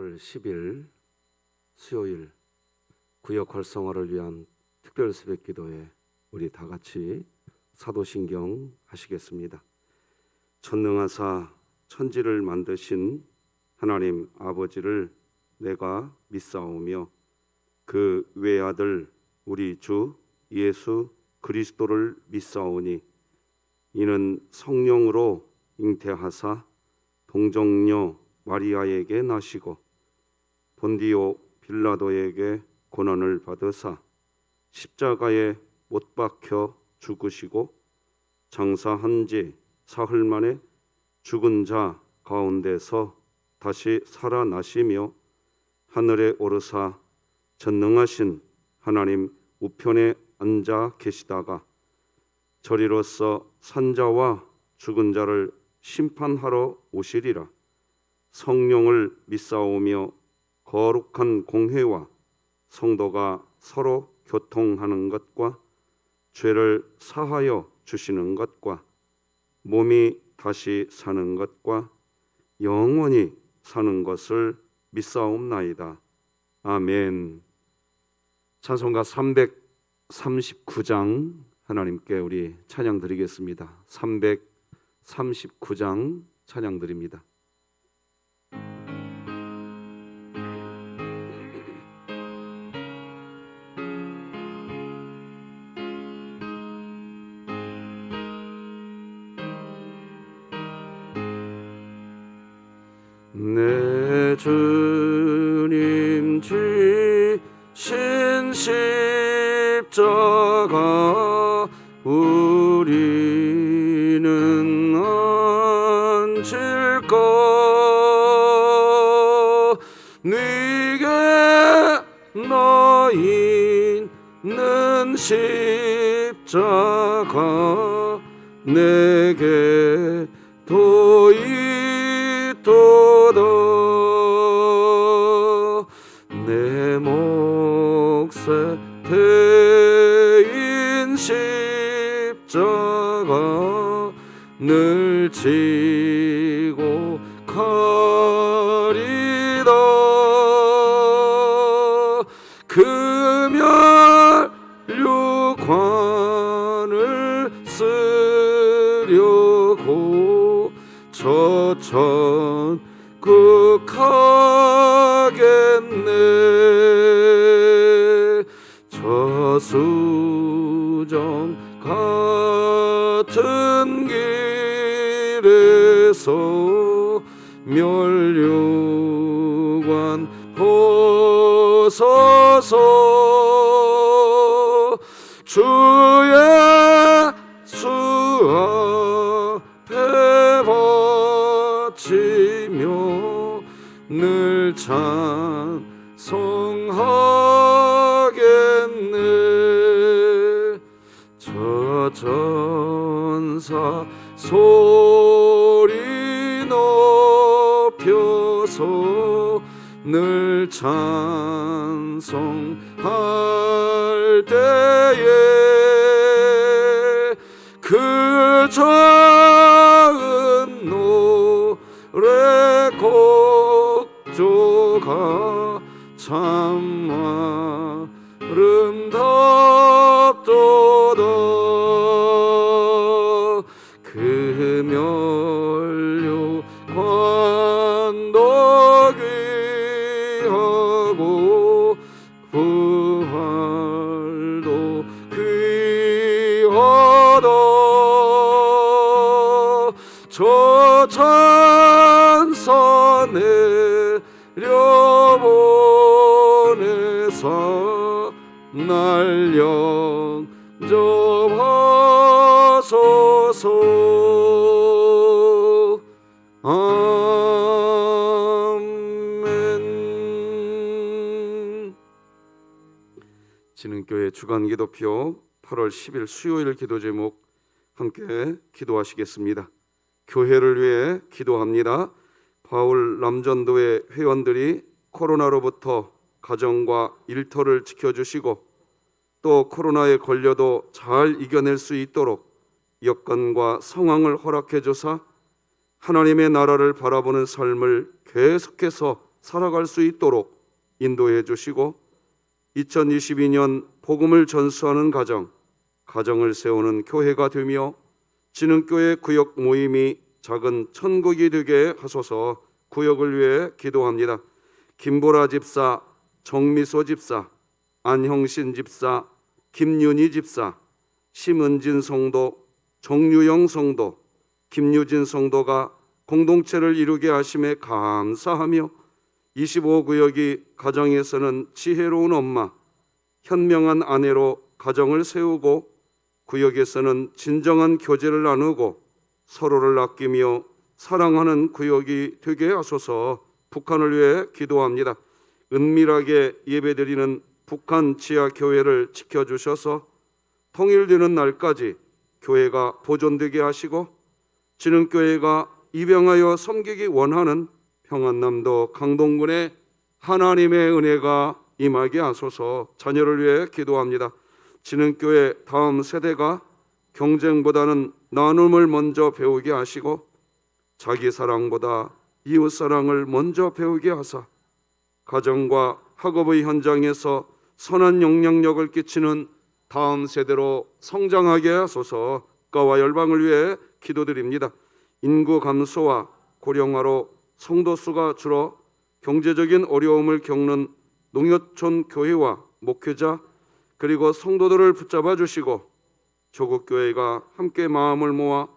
8월 10일 수요일 구역 활성화를 위한 특별 새벽 기도에 우리 다 같이 사도신경 하시겠습니다. 전능하사 천지를 만드신 하나님 아버지를 내가 믿사오며 그 외아들 우리 주 예수 그리스도를 믿사오니 이는 성령으로 잉태하사 동정녀 마리아에게 나시고 본디오 빌라도에게 고난을 받으사 십자가에 못 박혀 죽으시고 장사한 지 사흘 만에 죽은 자 가운데서 다시 살아나시며 하늘에 오르사 전능하신 하나님 우편에 앉아 계시다가 저리로서 산자와 죽은 자를 심판하러 오시리라. 성령을 믿사오며 거룩한 공회와 성도가 서로 교통하는 것과 죄를 사하여 주시는 것과 몸이 다시 사는 것과 영원히 사는 것을 믿사옵나이다. 아멘. 찬송가 339장 하나님께 우리 찬양 드리겠습니다. 339장 찬양 드립니다. 내 주님 지신 십자가 우리는 앉을까 네게 나 있는 십자가 내게 도 있도다 내 몫에 대인 십자가 늘 지고 가리다 금혈류관을 쓰려고 저천국 가겠네 저수정 같은 길에서 멸류관 벗어서 주의 수 앞에 바치며 늘 찬송하겠네 저 전사 소리 높여서 늘 찬송할 때에 그 작은 노래 곡조가 참 아름답도다 금혈류관도 귀하고 부활도 귀하다 저 찬사 내려보내사 날 영접하소서 아멘. 진흥교회 주간기도표 8월 10일 수요일 기도 제목 함께 기도하시겠습니다. 교회를 위해 기도합니다. 바울 남전도회 회원들이 코로나로부터 가정과 일터를 지켜주시고 또 코로나에 걸려도 잘 이겨낼 수 있도록 여건과 상황을 허락해 주사 하나님의 나라를 바라보는 삶을 계속해서 살아갈 수 있도록 인도해 주시고 2022년 복음을 전수하는 가정을 세우는 교회가 되며 진흥교회 구역 모임이 작은 천국이 되게 하소서. 구역을 위해 기도합니다. 김보라 집사, 정미소 집사, 안형신 집사, 김윤희 집사, 심은진 성도, 정유영 성도, 김유진 성도가 공동체를 이루게 하심에 감사하며 25구역이 가정에서는 지혜로운 엄마, 현명한 아내로 가정을 세우고 구역에서는 진정한 교제를 나누고 서로를 아끼며 사랑하는 구역이 되게 하소서. 북한을 위해 기도합니다. 은밀하게 예배드리는 북한 지하교회를 지켜주셔서 통일되는 날까지 교회가 보존되게 하시고 진흥교회가 입양하여 섬기기 원하는 평안남도 강동군의 하나님의 은혜가 임하게 하소서. 자녀를 위해 기도합니다. 진흥교회 다음 세대가 경쟁보다는 나눔을 먼저 배우게 하시고 자기 사랑보다 이웃 사랑을 먼저 배우게 하사 가정과 학업의 현장에서 선한 영향력을 끼치는 다음 세대로 성장하게 하소서. 국가와 열방을 위해 기도드립니다. 인구 감소와 고령화로 성도 수가 줄어 경제적인 어려움을 겪는 농어촌 교회와 목회자 그리고 성도들을 붙잡아 주시고 조국 교회가 함께 마음을 모아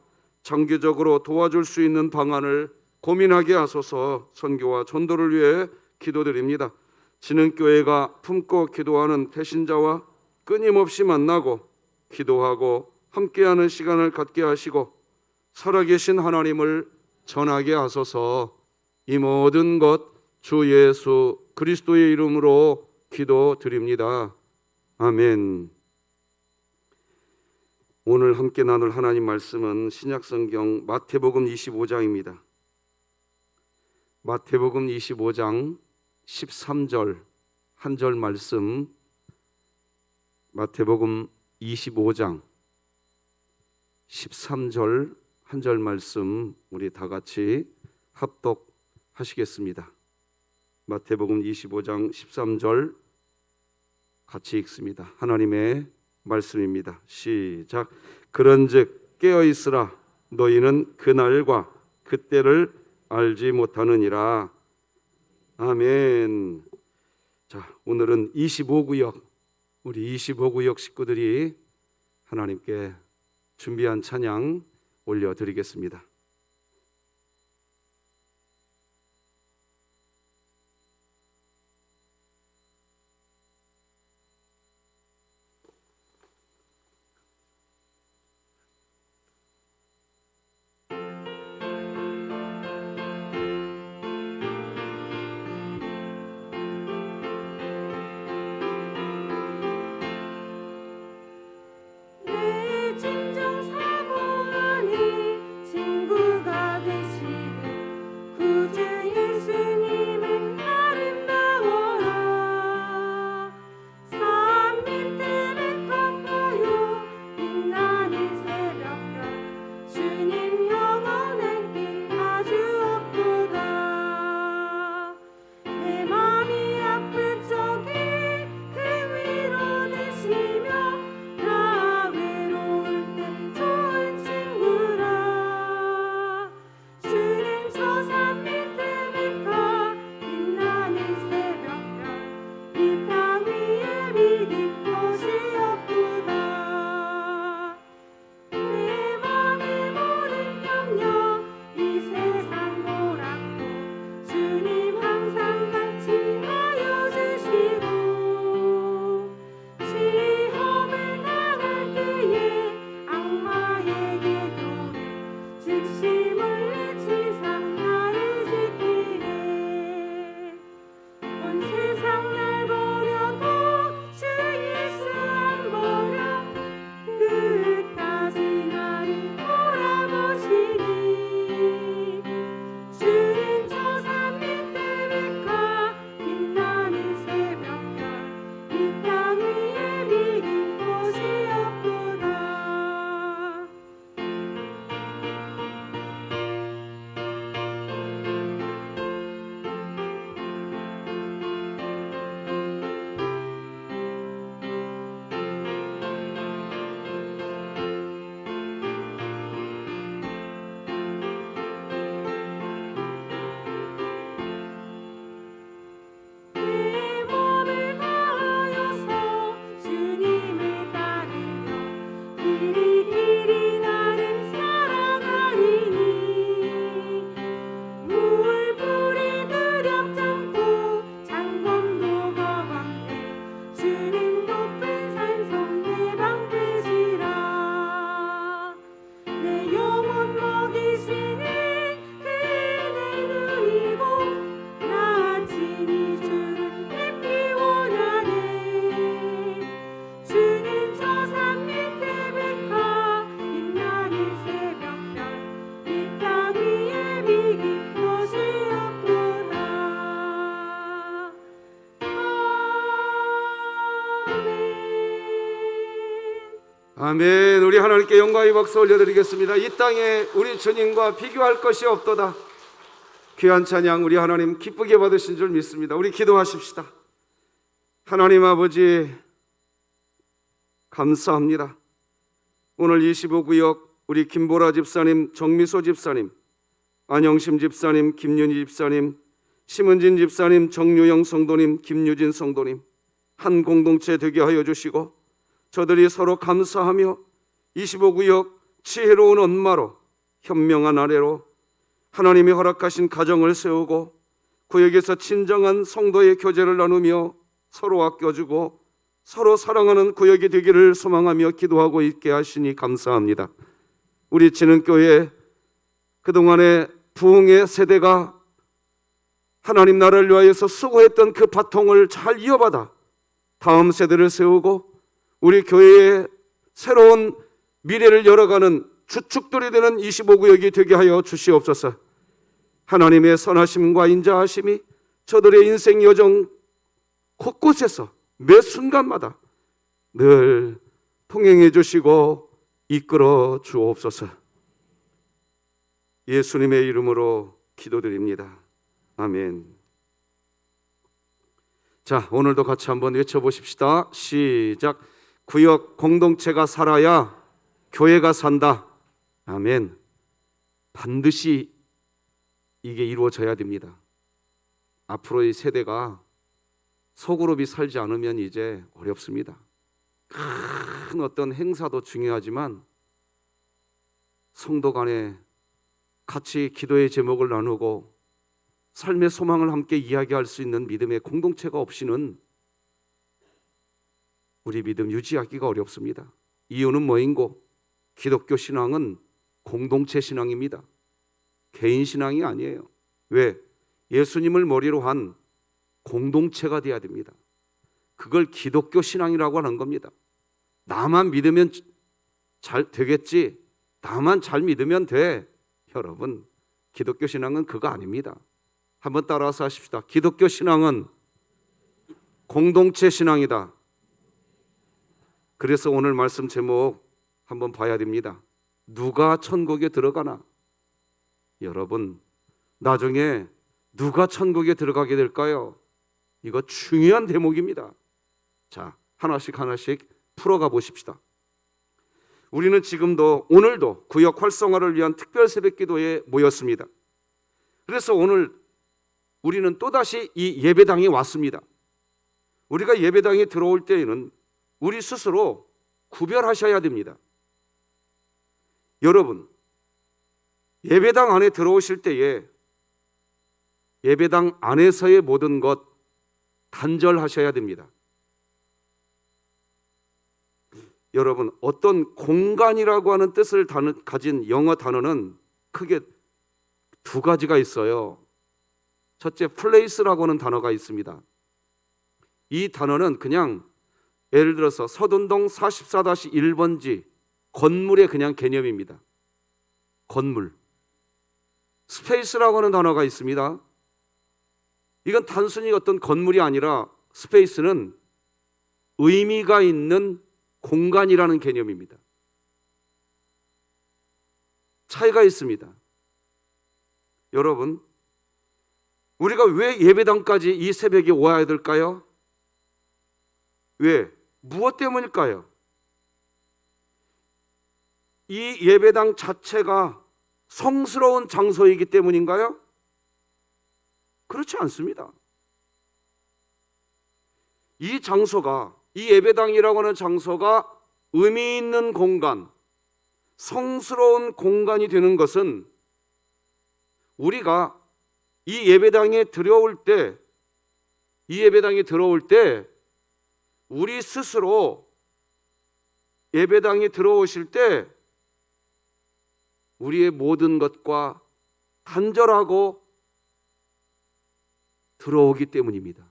장기적으로 도와줄 수 있는 방안을 고민하게 하소서. 선교와 전도를 위해 기도드립니다. 진흥교회가 품고 기도하는 태신자와 끊임없이 만나고 기도하고 함께하는 시간을 갖게 하시고 살아계신 하나님을 전하게 하소서. 이 모든 것 주 예수 그리스도의 이름으로 기도드립니다. 아멘. 오늘 함께 나눌 하나님 말씀은 신약성경 마태복음 25장입니다. 마태복음 25장 13절 한 절 말씀, 마태복음 25장 13절 한 절 말씀 우리 다 같이 합독하시겠습니다. 마태복음 25장 13절 같이 읽습니다. 하나님의 말씀입니다. 시작. 그런즉 깨어있으라. 너희는 그날과 그때를 알지 못하느니라. 아멘. 자, 오늘은 25구역 우리 25구역 식구들이 하나님께 준비한 찬양 올려드리겠습니다. 내 진정 사모하니 친구 아멘. 우리 하나님께 영광의 박수 올려드리겠습니다. 이 땅에 우리 주님과 비교할 것이 없도다. 귀한 찬양 우리 하나님 기쁘게 받으신 줄 믿습니다. 우리 기도하십시다. 하나님 아버지 감사합니다. 오늘 25구역 우리 김보라 집사님, 정미소 집사님, 안영심 집사님, 김윤희 집사님, 심은진 집사님, 정유영 성도님, 김유진 성도님 한 공동체 되게 하여 주시고 저들이 서로 감사하며 25구역 지혜로운 엄마로 현명한 아내로 하나님이 허락하신 가정을 세우고 구역에서 진정한 성도의 교제를 나누며 서로 아껴주고 서로 사랑하는 구역이 되기를 소망하며 기도하고 있게 하시니 감사합니다. 우리 진흥교회 그동안의 부흥의 세대가 하나님 나라를 위하여서 수고했던 그 바통을 잘 이어받아 다음 세대를 세우고 우리 교회의 새로운 미래를 열어가는 주축들이 되는 25구역이 되게 하여 주시옵소서. 하나님의 선하심과 인자하심이 저들의 인생 여정 곳곳에서 매 순간마다 늘 통행해 주시고 이끌어 주옵소서. 예수님의 이름으로 기도드립니다. 아멘. 자, 오늘도 같이 한번 외쳐보십시다. 시작. 구역 공동체가 살아야 교회가 산다. 아멘. 반드시 이게 이루어져야 됩니다. 앞으로의 세대가 소그룹이 살지 않으면 이제 어렵습니다. 큰 어떤 행사도 중요하지만 성도 간에 같이 기도의 제목을 나누고 삶의 소망을 함께 이야기할 수 있는 믿음의 공동체가 없이는 우리 믿음 유지하기가 어렵습니다. 이유는 뭐인고? 기독교 신앙은 공동체 신앙입니다. 개인 신앙이 아니에요. 왜? 예수님을 머리로 한 공동체가 돼야 됩니다. 그걸 기독교 신앙이라고 하는 겁니다. 나만 믿으면 잘 되겠지, 나만 잘 믿으면 돼. 여러분, 기독교 신앙은 그거 아닙니다. 한번 따라서 하십시다. 기독교 신앙은 공동체 신앙이다. 그래서 오늘 말씀 제목 한번 봐야 됩니다. 누가 천국에 들어가나? 여러분, 나중에 누가 천국에 들어가게 될까요? 이거 중요한 대목입니다. 자, 하나씩 풀어가 보십시다. 우리는 지금도 오늘도 구역 활성화를 위한 특별 새벽 기도에 모였습니다. 그래서 오늘 우리는 또다시 이 예배당에 왔습니다. 우리가 예배당에 들어올 때에는 우리 스스로 구별하셔야 됩니다. 여러분, 예배당 안에 들어오실 때에 예배당 안에서의 모든 것 단절하셔야 됩니다. 여러분, 어떤 공간이라고 하는 뜻을 가진 영어 단어는 크게 두 가지가 있어요. 첫째, place라고 하는 단어가 있습니다. 이 단어는 그냥 예를 들어서 서둔동 44-1번지 건물의 그냥 개념입니다. 건물. 스페이스라고 하는 단어가 있습니다. 이건 단순히 어떤 건물이 아니라 스페이스는 의미가 있는 공간이라는 개념입니다. 차이가 있습니다. 여러분, 우리가 왜 예배당까지 이 새벽에 와야 될까요? 왜? 무엇 때문일까요? 이 예배당 자체가 성스러운 장소이기 때문인가요? 그렇지 않습니다. 이 장소가, 이 예배당이라고 하는 장소가 의미 있는 공간, 성스러운 공간이 되는 것은 우리가 이 예배당에 들어올 때 우리 스스로 예배당에 들어오실 때 우리의 모든 것과 단절하고 들어오기 때문입니다.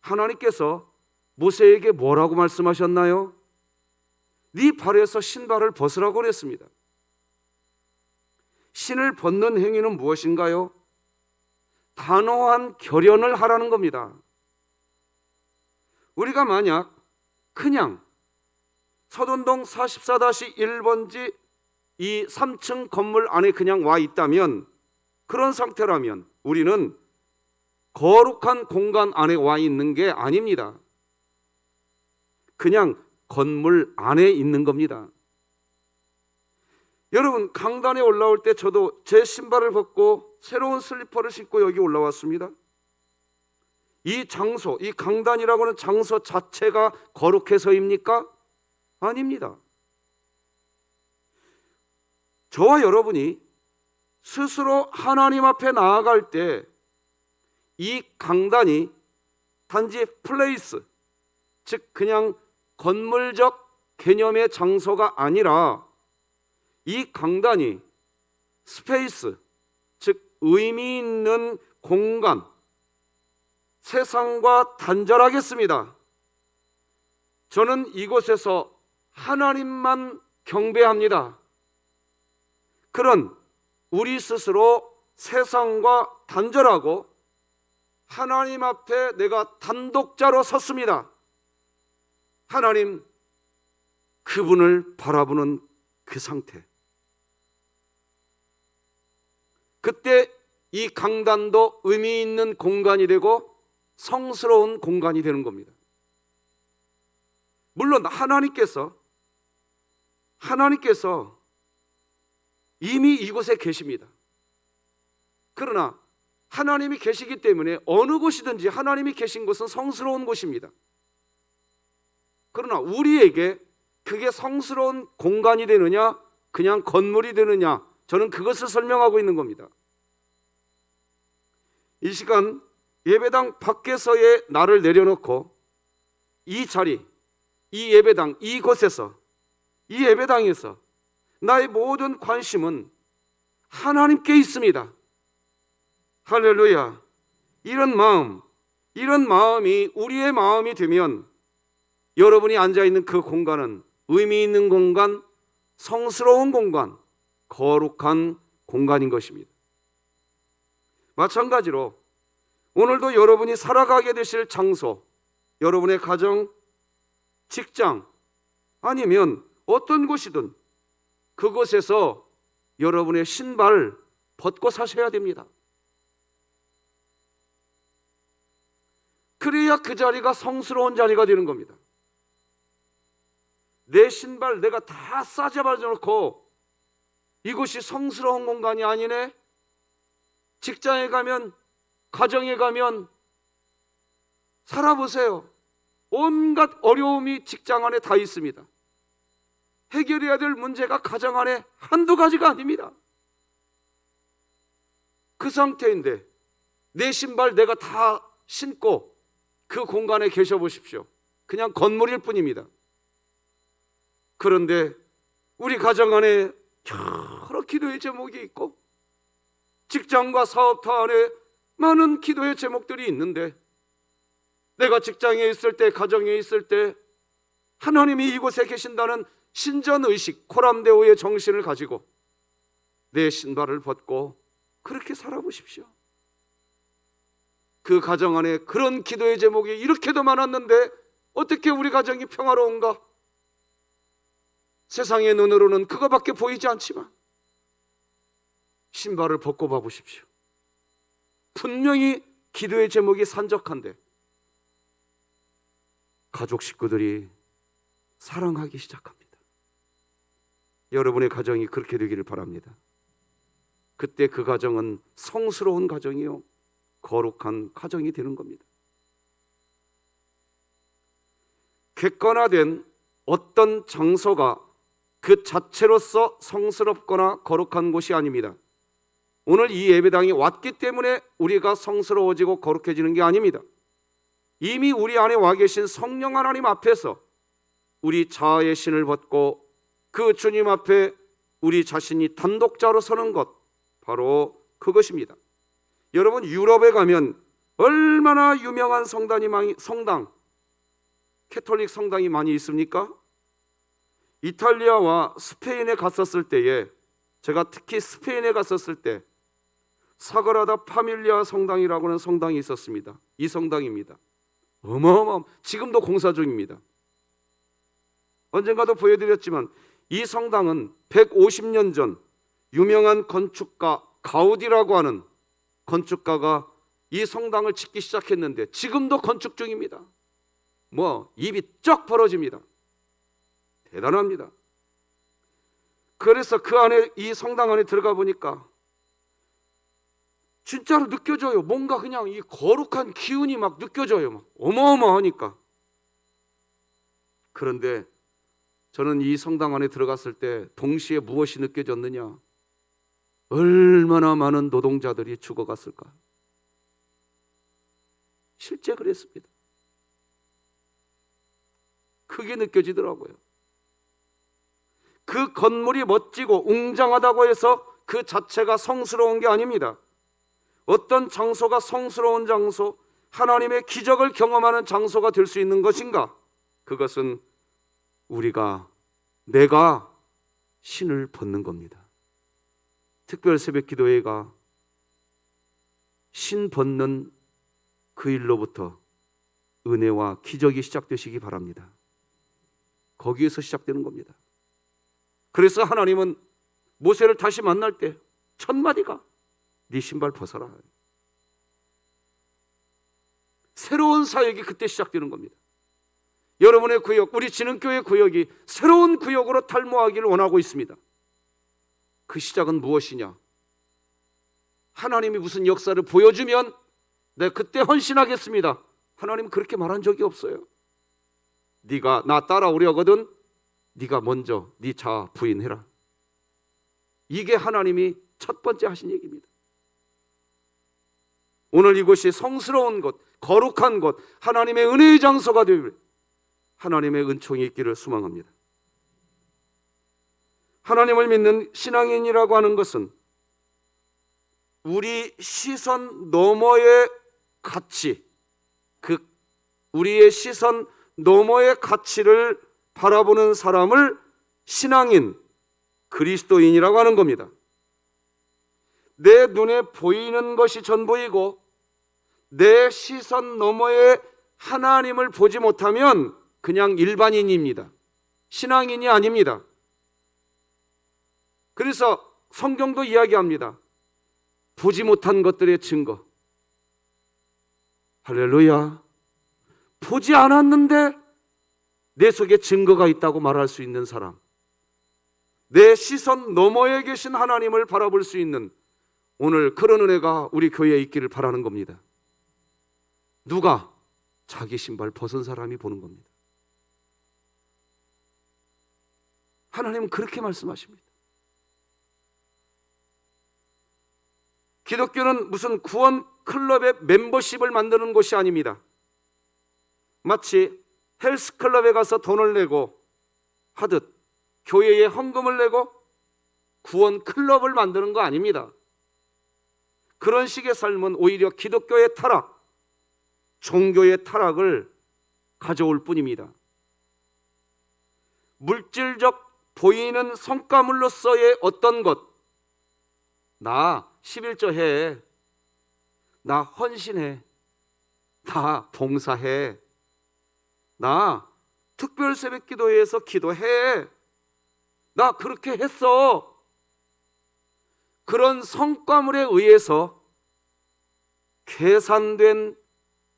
하나님께서 모세에게 뭐라고 말씀하셨나요? 네 발에서 신발을 벗으라고 그랬습니다. 신을 벗는 행위는 무엇인가요? 단호한 결연을 하라는 겁니다. 우리가 만약 그냥 서돈동 44-1번지 이 3층 건물 안에 그냥 와 있다면, 그런 상태라면 우리는 거룩한 공간 안에 와 있는 게 아닙니다. 그냥 건물 안에 있는 겁니다. 여러분, 강단에 올라올 때 저도 제 신발을 벗고 새로운 슬리퍼를 신고 여기 올라왔습니다. 이 장소, 이 강단이라고 하는 장소 자체가 거룩해서입니까? 아닙니다. 저와 여러분이 스스로 하나님 앞에 나아갈 때 이 강단이 단지 플레이스, 즉 그냥 건물적 개념의 장소가 아니라 이 강단이 스페이스, 즉 의미 있는 공간, 세상과 단절하겠습니다. 저는 이곳에서 하나님만 경배합니다. 그런 우리 스스로 세상과 단절하고 하나님 앞에 내가 단독자로 섰습니다. 하나님, 그분을 바라보는 그 상태. 그때 이 강단도 의미 있는 공간이 되고 성스러운 공간이 되는 겁니다. 물론 하나님께서 이미 이곳에 계십니다. 그러나 하나님이 계시기 때문에 어느 곳이든지 하나님이 계신 곳은 성스러운 곳입니다. 그러나 우리에게 그게 성스러운 공간이 되느냐, 그냥 건물이 되느냐, 저는 그것을 설명하고 있는 겁니다. 이 시간 예배당 밖에서의 나를 내려놓고 이 자리, 이 예배당, 이곳에서, 이 예배당에서 나의 모든 관심은 하나님께 있습니다. 할렐루야. 이런 마음이 우리의 마음이 되면 여러분이 앉아있는 그 공간은 의미 있는 공간, 성스러운 공간, 거룩한 공간인 것입니다. 마찬가지로 오늘도 여러분이 살아가게 되실 장소, 여러분의 가정, 직장, 아니면 어떤 곳이든 그곳에서 여러분의 신발 벗고 사셔야 됩니다. 그래야 그 자리가 성스러운 자리가 되는 겁니다. 내 신발 내가 다 싸잡아 놓고 이곳이 성스러운 공간이 아니네. 직장에 가면, 가정에 가면 살아보세요. 온갖 어려움이 직장 안에 다 있습니다. 해결해야 될 문제가 가정 안에 한두 가지가 아닙니다. 그 상태인데 내 신발 내가 다 신고 그 공간에 계셔 보십시오. 그냥 건물일 뿐입니다. 그런데 우리 가정 안에 여러 기도의 제목이 있고 직장과 사업터 안에 많은 기도의 제목들이 있는데, 내가 직장에 있을 때, 가정에 있을 때 하나님이 이곳에 계신다는 신전의식, 코람데오의 정신을 가지고 내 신발을 벗고 그렇게 살아보십시오. 그 가정 안에 그런 기도의 제목이 이렇게도 많았는데 어떻게 우리 가정이 평화로운가? 세상의 눈으로는 그거밖에 보이지 않지만 신발을 벗고 봐보십시오. 분명히 기도의 제목이 산적한데 가족 식구들이 사랑하기 시작합니다. 여러분의 가정이 그렇게 되기를 바랍니다. 그때 그 가정은 성스러운 가정이요, 거룩한 가정이 되는 겁니다. 객관화된 어떤 장소가 그 자체로서 성스럽거나 거룩한 곳이 아닙니다. 오늘 이 예배당에 왔기 때문에 우리가 성스러워지고 거룩해지는 게 아닙니다. 이미 우리 안에 와 계신 성령 하나님 앞에서 우리 자아의 신을 벗고 그 주님 앞에 우리 자신이 단독자로 서는 것, 바로 그것입니다. 여러분, 유럽에 가면 얼마나 유명한 성당, 캐톨릭 성당이 많이 있습니까? 이탈리아와 스페인에 갔었을 때에, 제가 특히 스페인에 갔었을 때 사그라다 파밀리아 성당이라고 하는 성당이 있었습니다. 이 성당입니다. 어마어마한, 지금도 공사 중입니다. 언젠가도 보여드렸지만 이 성당은 150년 전 유명한 건축가 가우디라고 하는 건축가가 이 성당을 짓기 시작했는데 지금도 건축 중입니다. 입이 쩍 벌어집니다. 대단합니다. 그래서 그 안에, 이 성당 안에 들어가 보니까 진짜로 느껴져요. 뭔가 그냥 이 거룩한 기운이 막 느껴져요. 막 어마어마하니까. 그런데 저는 이 성당 안에 들어갔을 때 동시에 무엇이 느껴졌느냐? 얼마나 많은 노동자들이 죽어갔을까? 실제 그랬습니다. 크게 느껴지더라고요. 그 건물이 멋지고 웅장하다고 해서 그 자체가 성스러운 게 아닙니다. 어떤 장소가 성스러운 장소, 하나님의 기적을 경험하는 장소가 될 수 있는 것인가? 그것은 내가 신을 벗는 겁니다. 특별 새벽 기도회가 신 벗는 그 일로부터 은혜와 기적이 시작되시기 바랍니다. 거기에서 시작되는 겁니다. 그래서 하나님은 모세를 다시 만날 때 첫 마디가 네 신발 벗어라. 새로운 사역이 그때 시작되는 겁니다. 여러분의 구역, 우리 진흥교회 구역이 새로운 구역으로 탈모하기를 원하고 있습니다. 그 시작은 무엇이냐? 하나님이 무슨 역사를 보여주면 내가 그때 헌신하겠습니다. 하나님 그렇게 말한 적이 없어요. 네가 나 따라오려거든 네가 먼저 네 자아 부인해라. 이게 하나님이 첫 번째 하신 얘기입니다. 오늘 이곳이 성스러운 곳, 거룩한 곳, 하나님의 은혜의 장소가 되길, 하나님의 은총이 있기를 소망합니다. 하나님을 믿는 신앙인이라고 하는 것은 우리 시선 너머의 가치, 우리의 시선 너머의 가치를 바라보는 사람을 신앙인, 그리스도인이라고 하는 겁니다. 내 눈에 보이는 것이 전부이고 내 시선 너머의 하나님을 보지 못하면 그냥 일반인입니다. 신앙인이 아닙니다. 그래서 성경도 이야기합니다. 보지 못한 것들의 증거. 할렐루야. 보지 않았는데 내 속에 증거가 있다고 말할 수 있는 사람, 내 시선 너머에 계신 하나님을 바라볼 수 있는 오늘 그런 은혜가 우리 교회에 있기를 바라는 겁니다. 누가? 자기 신발 벗은 사람이 보는 겁니다. 하나님은 그렇게 말씀하십니다. 기독교는 무슨 구원 클럽의 멤버십을 만드는 곳이 아닙니다. 마치 헬스클럽에 가서 돈을 내고 하듯 교회에 헌금을 내고 구원 클럽을 만드는 거 아닙니다. 그런 식의 삶은 오히려 기독교의 타락, 종교의 타락을 가져올 뿐입니다. 물질적 보이는 성과물로서의 어떤 것, 나 11조 해, 나 헌신해, 나 봉사해, 나 특별 새벽 기도회에서 기도해, 나 그렇게 했어. 그런 성과물에 의해서 계산된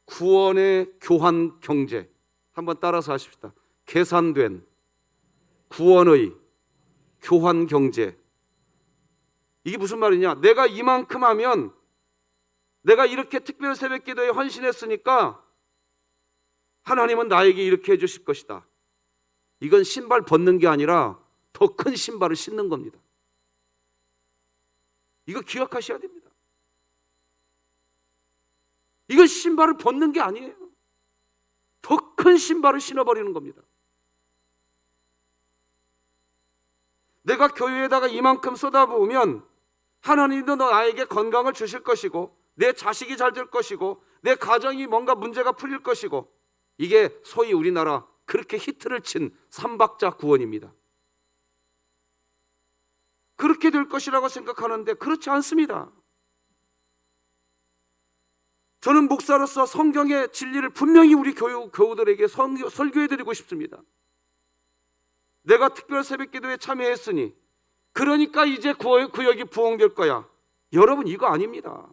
구원의 교환 경제, 한번 따라서 하십시다. 계산된 구원의 교환 경제. 이게 무슨 말이냐? 내가 이만큼 하면, 내가 이렇게 특별 새벽 기도에 헌신했으니까 하나님은 나에게 이렇게 해주실 것이다. 이건 신발 벗는 게 아니라 더 큰 신발을 신는 겁니다. 이거 기억하셔야 됩니다. 이건 신발을 벗는 게 아니에요. 더 큰 신발을 신어버리는 겁니다. 내가 교회에다가 이만큼 쏟아부으면 하나님도 나에게 건강을 주실 것이고, 내 자식이 잘 될 것이고, 내 가정이 뭔가 문제가 풀릴 것이고, 이게 소위 우리나라 그렇게 히트를 친 삼박자 구원입니다. 그렇게 될 것이라고 생각하는데 그렇지 않습니다. 저는 목사로서 성경의 진리를 분명히 우리 교우들에게 설교해드리고 싶습니다. 내가 특별 새벽기도에 참여했으니 그러니까 이제 구역이 부흥될 거야. 여러분, 이거 아닙니다.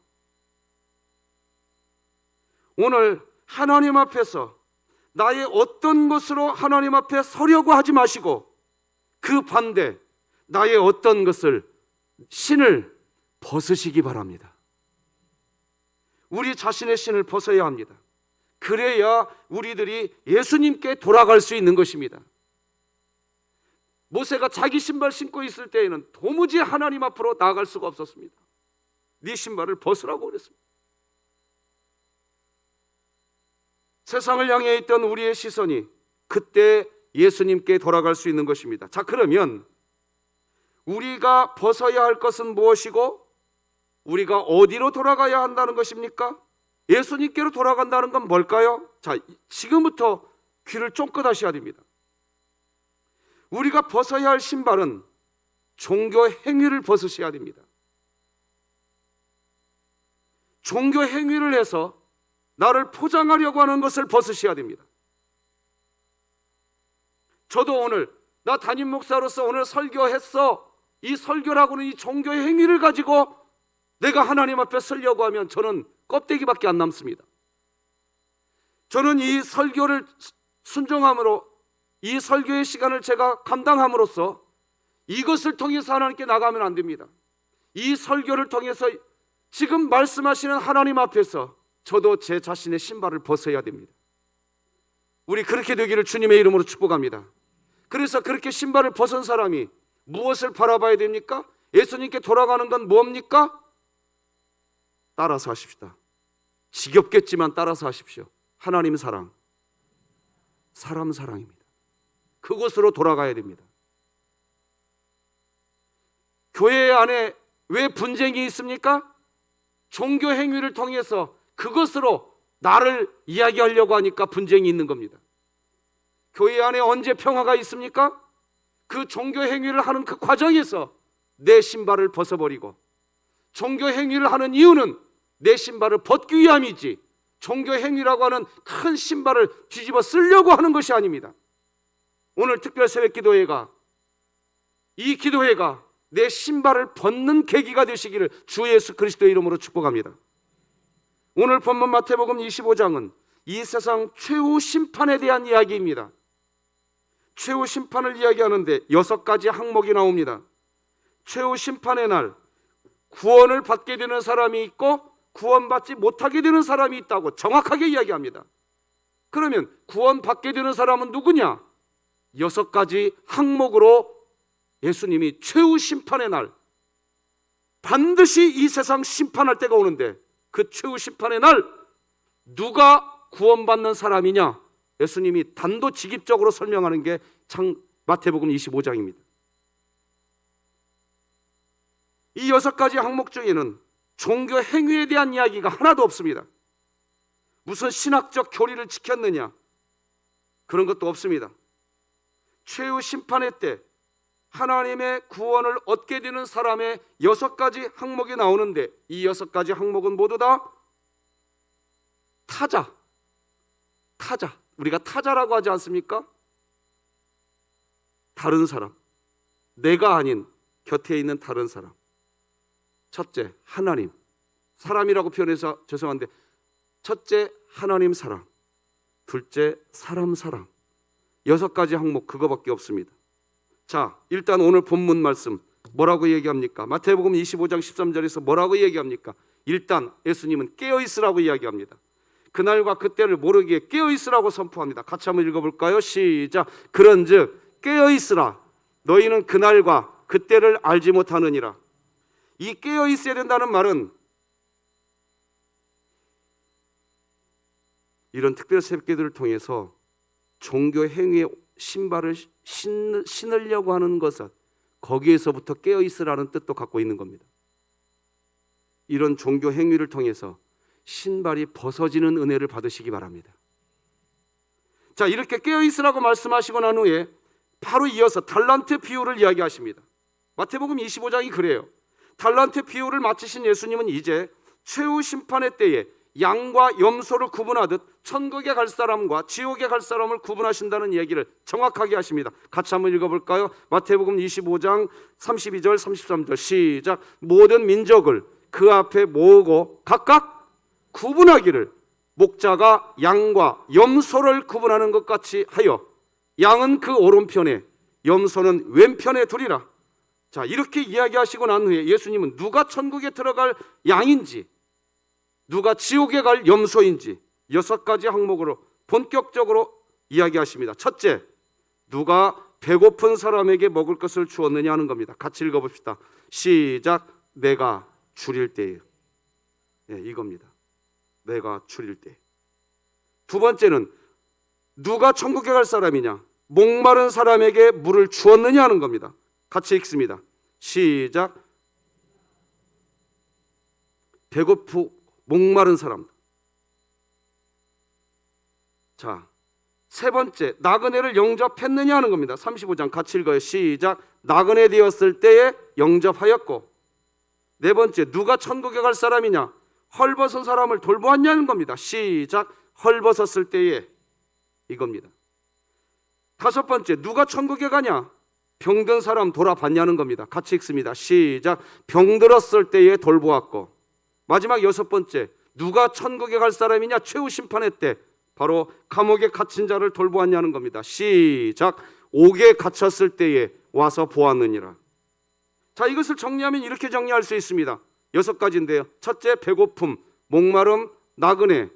오늘 하나님 앞에서 나의 어떤 것으로 하나님 앞에 서려고 하지 마시고, 그 반대 나의 어떤 것을, 신을 벗으시기 바랍니다. 우리 자신의 신을 벗어야 합니다. 그래야 우리들이 예수님께 돌아갈 수 있는 것입니다. 모세가 자기 신발 신고 있을 때에는 도무지 하나님 앞으로 나아갈 수가 없었습니다. 네 신발을 벗으라고 그랬습니다. 세상을 향해 있던 우리의 시선이 그때 예수님께 돌아갈 수 있는 것입니다. 자, 그러면 우리가 벗어야 할 것은 무엇이고 우리가 어디로 돌아가야 한다는 것입니까? 예수님께로 돌아간다는 건 뭘까요? 자, 지금부터 귀를 쫑긋 하셔야 됩니다. 우리가 벗어야 할 신발은 종교 행위를 벗으셔야 됩니다. 종교 행위를 해서 나를 포장하려고 하는 것을 벗으셔야 됩니다. 저도 오늘 나 담임 목사로서 오늘 설교했어. 이 설교라고는 이 종교의 행위를 가지고 내가 하나님 앞에 서려고 하면 저는 껍데기밖에 안 남습니다. 저는 이 설교를 순종함으로, 이 설교의 시간을 제가 감당함으로써 이것을 통해서 하나님께 나가면 안 됩니다. 이 설교를 통해서 지금 말씀하시는 하나님 앞에서 저도 제 자신의 신발을 벗어야 됩니다. 우리 그렇게 되기를 주님의 이름으로 축복합니다. 그래서 그렇게 신발을 벗은 사람이 무엇을 바라봐야 됩니까? 예수님께 돌아가는 건 뭡니까? 따라서 하십시다. 지겹겠지만 따라서 하십시오. 하나님 사랑, 사람 사랑입니다. 그곳으로 돌아가야 됩니다. 교회 안에 왜 분쟁이 있습니까? 종교 행위를 통해서 그것으로 나를 이야기하려고 하니까 분쟁이 있는 겁니다. 교회 안에 언제 평화가 있습니까? 그 종교 행위를 하는 그 과정에서 내 신발을 벗어버리고, 종교 행위를 하는 이유는 내 신발을 벗기 위함이지 종교 행위라고 하는 큰 신발을 뒤집어 쓰려고 하는 것이 아닙니다. 오늘 특별 새벽 기도회가, 이 기도회가 내 신발을 벗는 계기가 되시기를 주 예수 그리스도의 이름으로 축복합니다. 오늘 본문 마태복음 25장은 이 세상 최후 심판에 대한 이야기입니다. 최후 심판을 이야기하는데 6가지 항목이 나옵니다. 최후 심판의 날 구원을 받게 되는 사람이 있고 구원받지 못하게 되는 사람이 있다고 정확하게 이야기합니다. 그러면 구원받게 되는 사람은 누구냐? 6가지 항목으로 예수님이 최후 심판의 날, 반드시 이 세상 심판할 때가 오는데 그 최후 심판의 날 누가 구원받는 사람이냐? 예수님이 단도직입적으로 설명하는 게 마태복음 25장입니다. 이 6가지 항목 중에는 종교 행위에 대한 이야기가 하나도 없습니다. 무슨 신학적 교리를 지켰느냐, 그런 것도 없습니다. 최후 심판의 때 하나님의 구원을 얻게 되는 사람의 6가지 항목이 나오는데 이 6가지 항목은 모두 다 타자, 우리가 타자라고 하지 않습니까? 다른 사람, 내가 아닌 곁에 있는 다른 사람. 첫째, 하나님. 사람이라고 표현해서 죄송한데, 첫째, 하나님 사랑. 둘째, 사람 사랑. 6가지 항목, 그거밖에 없습니다. 자, 일단 오늘 본문 말씀 뭐라고 얘기합니까? 마태복음 25장 13절에서 뭐라고 얘기합니까? 일단 예수님은 깨어있으라고 이야기합니다. 그날과 그때를 모르기에 깨어있으라고 선포합니다. 같이 한번 읽어볼까요? 시작. 그런즉 깨어있으라. 너희는 그날과 그때를 알지 못하느니라. 이 깨어있어야 된다는 말은 이런 특별 새벽기도를 통해서 종교 행위의 신발을 신으려고 하는 것은 거기에서부터 깨어있으라는 뜻도 갖고 있는 겁니다. 이런 종교 행위를 통해서 신발이 벗어지는 은혜를 받으시기 바랍니다. 자, 이렇게 깨어있으라고 말씀하시고 난 후에 바로 이어서 달란트 비유를 이야기하십니다. 마태복음 25장이 그래요. 달란트 비유를 마치신 예수님은 이제 최후 심판의 때에 양과 염소를 구분하듯 천국에 갈 사람과 지옥에 갈 사람을 구분하신다는 얘기를 정확하게 하십니다. 같이 한번 읽어볼까요? 마태복음 25장 32절 33절 시작. 모든 민족을 그 앞에 모으고 각각 구분하기를 목자가 양과 염소를 구분하는 것 같이 하여 양은 그 오른편에 염소는 왼편에 두리라. 자, 이렇게 이야기하시고 난 후에 예수님은 누가 천국에 들어갈 양인지 누가 지옥에 갈 염소인지 6가지 항목으로 본격적으로 이야기하십니다. 첫째, 누가 배고픈 사람에게 먹을 것을 주었느냐 하는 겁니다. 같이 읽어봅시다. 시작. 내가 줄일 때에. 이겁니다. 내가 줄일 때. 두 번째는 누가 천국에 갈 사람이냐? 목마른 사람에게 물을 주었느냐 하는 겁니다. 같이 읽습니다. 시작. 배고프고 목마른 사람. 자, 세 번째, 나그네를 영접했느냐 하는 겁니다. 35장 같이 읽어요. 시작. 나그네 되었을 때에 영접하였고. 네 번째, 누가 천국에 갈 사람이냐? 헐벗은 사람을 돌보았냐는 겁니다. 시작. 헐벗었을 때에. 이겁니다. 다섯 번째, 누가 천국에 가냐? 병든 사람 돌아봤냐는 겁니다. 같이 읽습니다. 시작. 병들었을 때에 돌보았고. 마지막 여섯 번째, 누가 천국에 갈 사람이냐? 최후 심판의 때 바로 감옥에 갇힌 자를 돌보았냐는 겁니다. 시작. 옥에 갇혔을 때에 와서 보았느니라. 자, 이것을 정리하면 이렇게 정리할 수 있습니다. 6가지인데요. 첫째, 배고픔, 목마름, 나그네,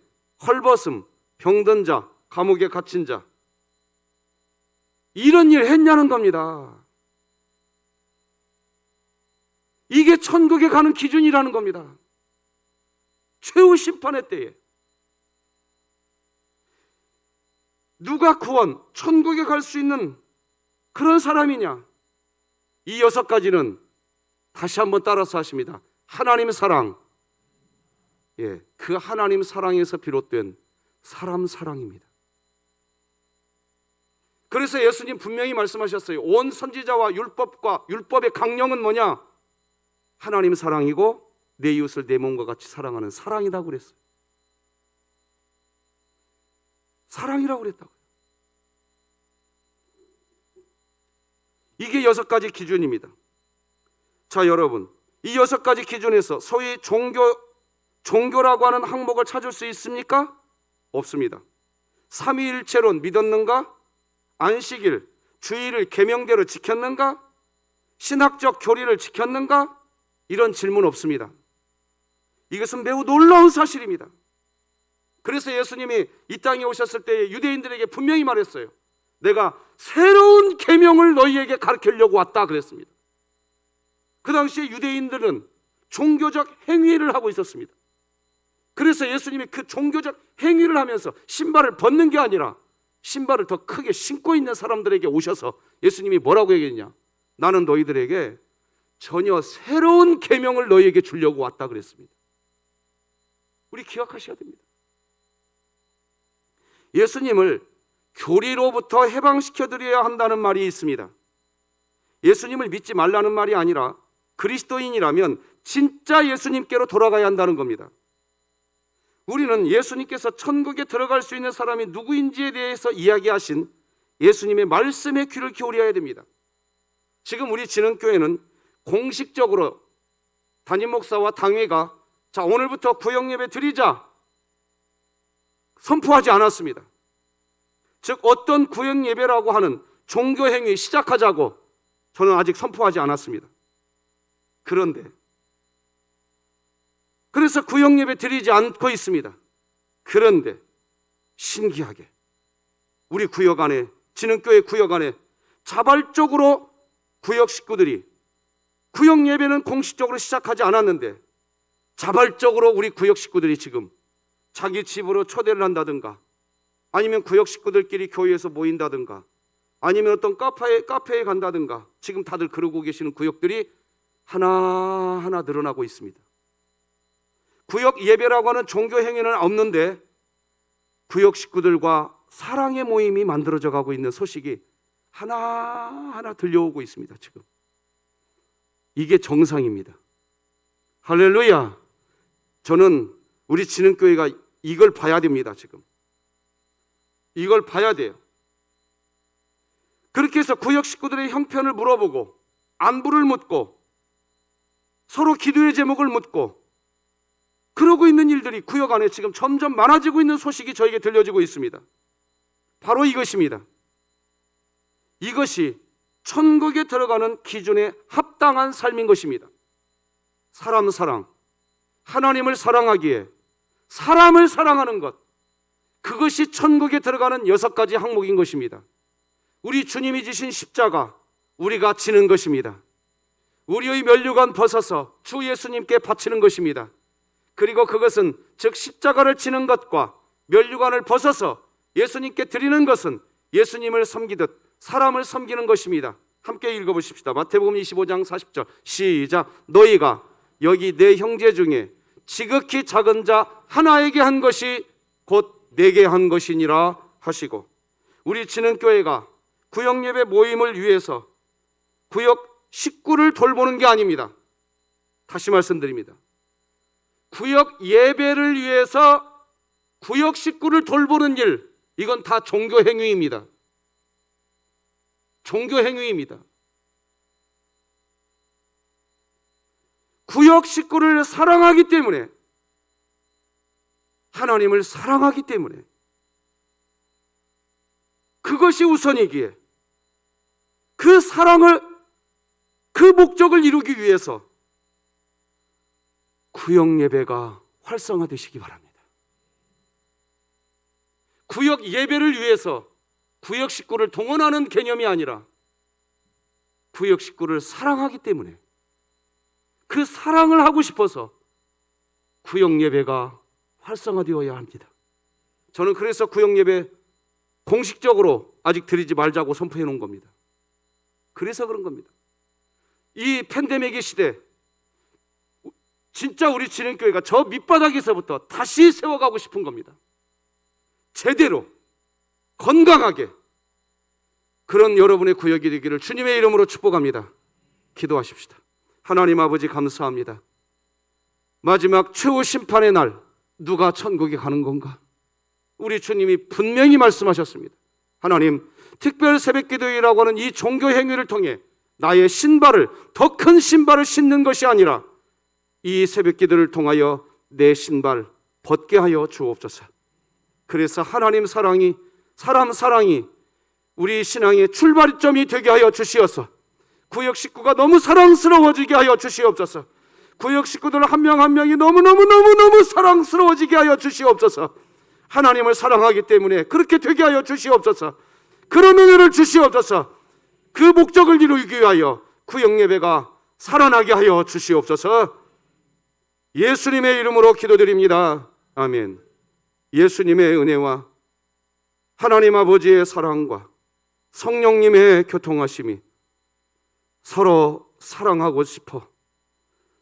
헐벗음, 병든 자, 감옥에 갇힌 자. 이런 일 했냐는 겁니다. 이게 천국에 가는 기준이라는 겁니다. 최후 심판의 때에 누가 구원, 천국에 갈 수 있는 그런 사람이냐? 이 6가지는 다시 한번 따라서 하십니다. 하나님 사랑, 그 하나님 사랑에서 비롯된 사람 사랑입니다. 그래서 예수님 분명히 말씀하셨어요. 온 선지자와 율법과 율법의 강령은 뭐냐? 하나님 사랑이고 내 이웃을 내 몸과 같이 사랑하는 사랑이라고 그랬어요. 사랑이라고 그랬다고요. 이게 6가지 기준입니다. 자, 여러분, 이 6가지 기준에서 소위 종교라고 하는 항목을 찾을 수 있습니까? 없습니다. 삼위일체론 믿었는가? 안식일, 주일을 계명대로 지켰는가? 신학적 교리를 지켰는가? 이런 질문 없습니다. 이것은 매우 놀라운 사실입니다. 그래서 예수님이 이 땅에 오셨을 때 유대인들에게 분명히 말했어요. 내가 새로운 계명을 너희에게 가르치려고 왔다 그랬습니다. 그 당시에 유대인들은 종교적 행위를 하고 있었습니다. 그래서 예수님이 그 종교적 행위를 하면서 신발을 벗는 게 아니라 신발을 더 크게 신고 있는 사람들에게 오셔서 예수님이 뭐라고 얘기했냐? 나는 너희들에게 전혀 새로운 계명을 너희에게 주려고 왔다 그랬습니다. 우리 기억하셔야 됩니다. 예수님을 교리로부터 해방시켜드려야 한다는 말이 있습니다. 예수님을 믿지 말라는 말이 아니라 그리스도인이라면 진짜 예수님께로 돌아가야 한다는 겁니다. 우리는 예수님께서 천국에 들어갈 수 있는 사람이 누구인지에 대해서 이야기하신 예수님의 말씀에 귀를 기울여야 됩니다. 지금 우리 진흥교회는 공식적으로 담임 목사와 당회가 자, 오늘부터 구역예배 드리자 선포하지 않았습니다. 즉 어떤 구역예배라고 하는 종교행위 시작하자고 저는 아직 선포하지 않았습니다. 그래서 구역예배 드리지 않고 있습니다. 그런데 신기하게 우리 구역 안에, 진흥교회 구역 안에 자발적으로 구역 식구들이 구역예배는 공식적으로 시작하지 않았는데 자발적으로 우리 구역 식구들이 지금 자기 집으로 초대를 한다든가 아니면 구역 식구들끼리 교회에서 모인다든가 아니면 어떤 카페에 간다든가 지금 다들 그러고 계시는 구역들이 하나하나 늘어나고 있습니다. 구역 예배라고 하는 종교 행위는 없는데 구역 식구들과 사랑의 모임이 만들어져 가고 있는 소식이 하나하나 들려오고 있습니다. 지금 이게 정상입니다. 할렐루야. 저는 우리 진흥교회가 이걸 봐야 됩니다. 지금 이걸 봐야 돼요. 그렇게 해서 구역 식구들의 형편을 물어보고 안부를 묻고 서로 기도의 제목을 묻고 그러고 있는 일들이 구역 안에 지금 점점 많아지고 있는 소식이 저에게 들려지고 있습니다. 바로 이것입니다. 이것이 천국에 들어가는 기준에 합당한 삶인 것입니다. 사람 사랑, 하나님을 사랑하기에 사람을 사랑하는 것, 그것이 천국에 들어가는 6가지 항목인 것입니다. 우리 주님이 지신 십자가, 우리가 지는 것입니다. 우리의 면류관 벗어서 주 예수님께 바치는 것입니다. 그리고 그것은 즉 십자가를 지는 것과 면류관을 벗어서 예수님께 드리는 것은 예수님을 섬기듯 사람을 섬기는 것입니다. 함께 읽어보십시다. 마태복음 25장 40절 시작. 너희가 여기 내 형제 중에 지극히 작은 자 하나에게 한 것이 곧 내게 한 것이니라 하시고, 우리 진흥교회가 구역예배 모임을 위해서 구역 식구를 돌보는 게 아닙니다. 다시 말씀드립니다. 구역 예배를 위해서 구역 식구를 돌보는 일, 이건 다 종교 행위입니다. 종교 행위입니다. 구역 식구를 사랑하기 때문에, 하나님을 사랑하기 때문에, 그것이 우선이기에 그 사랑을, 그 목적을 이루기 위해서 구역 예배가 활성화되시기 바랍니다. 구역 예배를 위해서 구역 식구를 동원하는 개념이 아니라 구역 식구를 사랑하기 때문에, 그 사랑을 하고 싶어서 구역 예배가 활성화되어야 합니다. 저는 그래서 구역 예배 공식적으로 아직 드리지 말자고 선포해 놓은 겁니다. 그래서 그런 겁니다. 이 팬데믹의 시대, 진짜 우리 진흥교회가 저 밑바닥에서부터 다시 세워가고 싶은 겁니다. 제대로 건강하게 그런 여러분의 구역이 되기를 주님의 이름으로 축복합니다. 기도하십시다. 하나님 아버지 감사합니다. 마지막 최후 심판의 날 누가 천국에 가는 건가? 우리 주님이 분명히 말씀하셨습니다. 하나님, 특별 새벽기도회라고 하는 이 종교 행위를 통해 나의 신발을, 더 큰 신발을 신는 것이 아니라 이 새벽기도를 통하여 내 신발 벗게 하여 주옵소서. 그래서 하나님 사랑이, 사람 사랑이 우리 신앙의 출발점이 되게 하여 주시어서 구역 식구가 너무 사랑스러워지게 하여 주시옵소서. 구역 식구들 한 명 한 명이 너무너무 사랑스러워지게 하여 주시옵소서. 하나님을 사랑하기 때문에 그렇게 되게 하여 주시옵소서. 그런 은혜를 주시옵소서. 그 목적을 이루기 위하여 구역 예배가 살아나게 하여 주시옵소서. 예수님의 이름으로 기도드립니다. 아멘. 예수님의 은혜와 하나님 아버지의 사랑과 성령님의 교통하심이 서로 사랑하고 싶어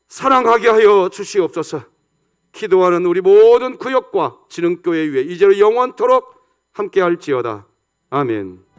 사랑하게 하여 주시옵소서. 기도하는 우리 모든 구역과 진흥교회 위에 이제로 영원토록 함께할지어다. 아멘.